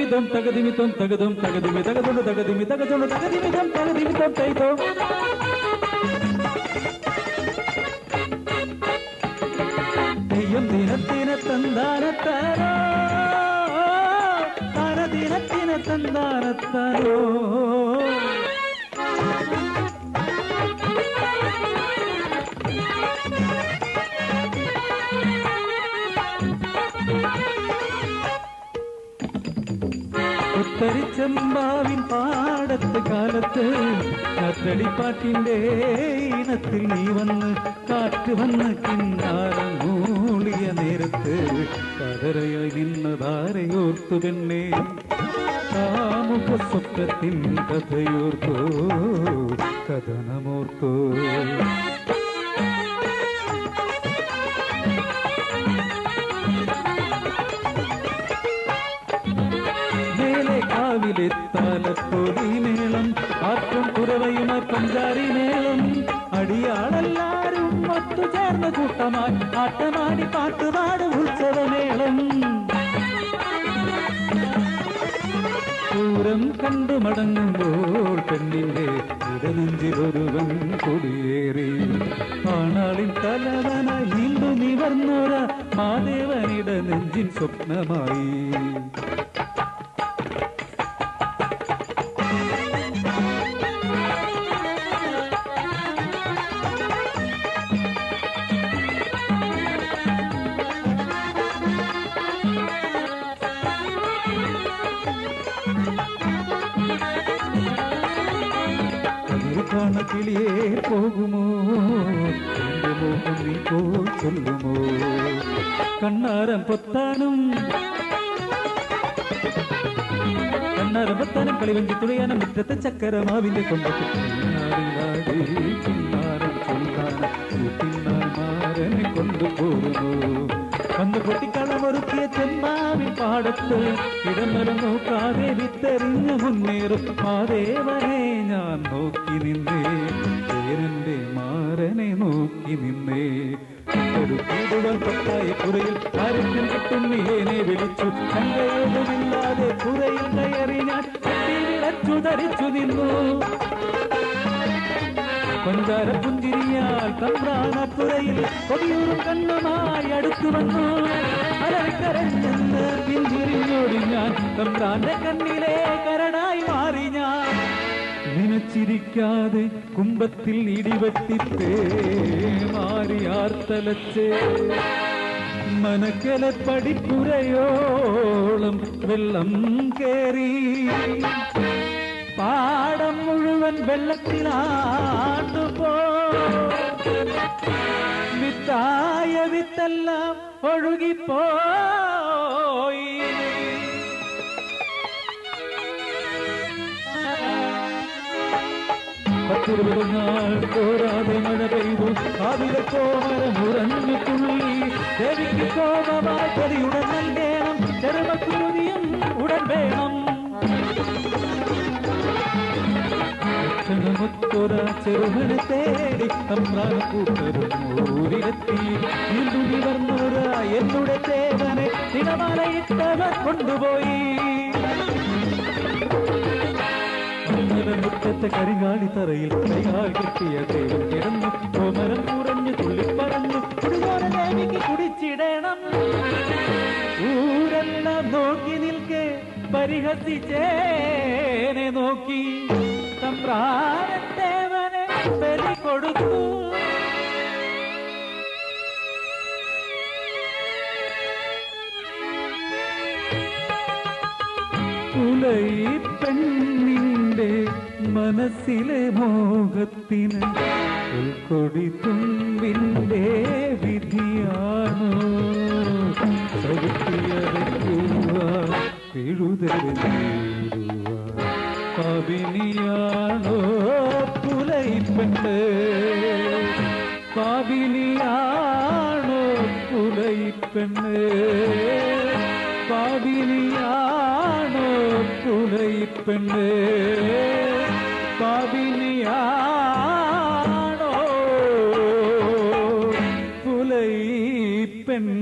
തകദിമിതം തകദിമിതം തകദം തകദിമി തകദൊടു തകദിമി തകദൊടു തകദിമിതം തകദിമിതം തൈതോ തെയ്യം ദിനത്തിന തന്താനത്താരോ താന ദിനത്തിന തന്താനത്താരോ ഉത്തരിച്ചമ്പാവിൻ പാടത്ത് കാലത്ത് കാറ്റടിപ്പാട്ടിന്റെ ഇനത്തിൽ നീ വന്ന് കാറ്റ് വന്ന് കിന്നാരം മൂളിയ നേരത്ത് കതറയായി നിന്നതാരയോർത്തു പെണ്ണേ കാമുക സ്വപ്നത്തിൻ കഥയോർത്തോ കഥനമോർത്തോ താലപ്പൊലി മേളം ആറ്റും കുറവയുമ പഞ്ചാരി മേളം അടിയാളെല്ലാരും ഒത്തുചേർന്ന കൂട്ടമായി ആട്ടമാടി പാട്ടുപാട് ഉത്സവമേളം പൂരം കണ്ടു മടങ്ങുമ്പോൾ പെണ്ണിന്റെ ഇടനെഞ്ചിലൊരുവൻ കൊടിയേറി ആണാളിൻ തലവനായി നീണ്ടു നിവർന്നൊര മാദേവനിട നെഞ്ചിൻ സ്വപ്നമായി കിളിയേ പോകുമോ എന്റെ മോഹം നീ പോയി ചൊല്ലുമോ കണ്ണാരം പൊത്താനും കളിവഞ്ചി തുഴയാനും മുറ്റത്തെ ചക്കരമാവിന്റെ കൊണ്ടൊക്കെ കിന്നാരം ചൊല്ലാനെ കൊണ്ടുപോകുന്നു വന്ന് പൊട്ടിക്കളമൊരുക്കിയ ചെമ്മാവിൻ പാടത്ത് ഇടമരം നോക്കാതെ വിത്തെറിഞ്ഞു മുന്നേറും മാദേവനെ ഞാൻ നോക്കി നിന്നേ ചേരന്റെ മാരനെ നോക്കി നിന്നേ ഒരു കൂടുവൽ പത്തായ പുറയിൽ ആരെങ്കിലും കിട്ടുന്നില്ലേനെ വിളിച്ചു ശങ്കയോടുമില്ലാതെ പുറയിൽ കയറി ഞാൻ വിളച്ചു ധരിച്ചു നിന്നു പഞ്ചാര പുഞ്ചിരിയാൽ തമ്പ്രാണപ്പുറയിൽ കൊടിയൂറും കണ്ണുമായി അടുത്തു വന്നു അലറിക്കരഞ്ഞെന്ന് പിന്തിരിഞ്ഞോടി ഞാൻ തമ്പ്രാന്റെ കണ്ണിലെ കരടായി മാറി ഞാൻ നിനച്ചിരിക്കാതെ കുംഭത്തിൽ ഇടിവെട്ടിത്തേ മാറിയാർത്തലച്ചേ മനക്കലെ പടിപ്പുരയോളം വെള്ളം കേറി പാടം മുഴുവൻ വെള്ളത്തിലാണ്ടുപോ വിത്തായ വിത്തെല്ലാം ഒഴുകിപ്പോയി പത്തിരുപതാൾ പോരാതെ മഴ പെയ്തു അതിലെ കോമരമുറഞ്ഞു തുള്ളി ദേവിക്ക് കോപമായി കൊതിയുടൻ നൽകേണം ചെറുമക്കുരുതിയും ഉടൻ വേണം ചെറുകനെ തേടി തമ്പ്രാൻ കൂട്ടരും ഊരിലെത്തി വീണ്ടും നിവർന്നൊര എന്നുടെ തേവനെ തിരമാലയിട്ടവർ കൊണ്ടുപോയി മുറ്റത്തെ കരികാളി തറയിൽ കൈകാൽ കെട്ടിയ ദൈവം കിടന്നു കോമരം കുറഞ്ഞു തുള്ളിപ്പറഞ്ഞു കുടിയോര ദേവിക്ക് കുടിച്ചിടണം ഊരെല്ലാം നോക്കി നിൽക്കെ പരിഹസിച്ചേനെ നോക്കി തമ്പ്രാനത്തേവനെ ബലി കൊടുത്തു ഉലൈ പെണ്ണിന്റെ മനസ്സിലെ മോഹത്തിന് ഉൾക്കൊടി തുമ്പിന്റെ വിധിയാണോ പാപിനിയാണോ പുലൈപ്പെട്ട് പാപിനിയാണോ പുലൈപ്പെണ്ണ് പാപിനിയാണോ പുലൈപ്പെണ്ണ് പാപിനിയാണോ പുലൈപ്പെണ്ണ്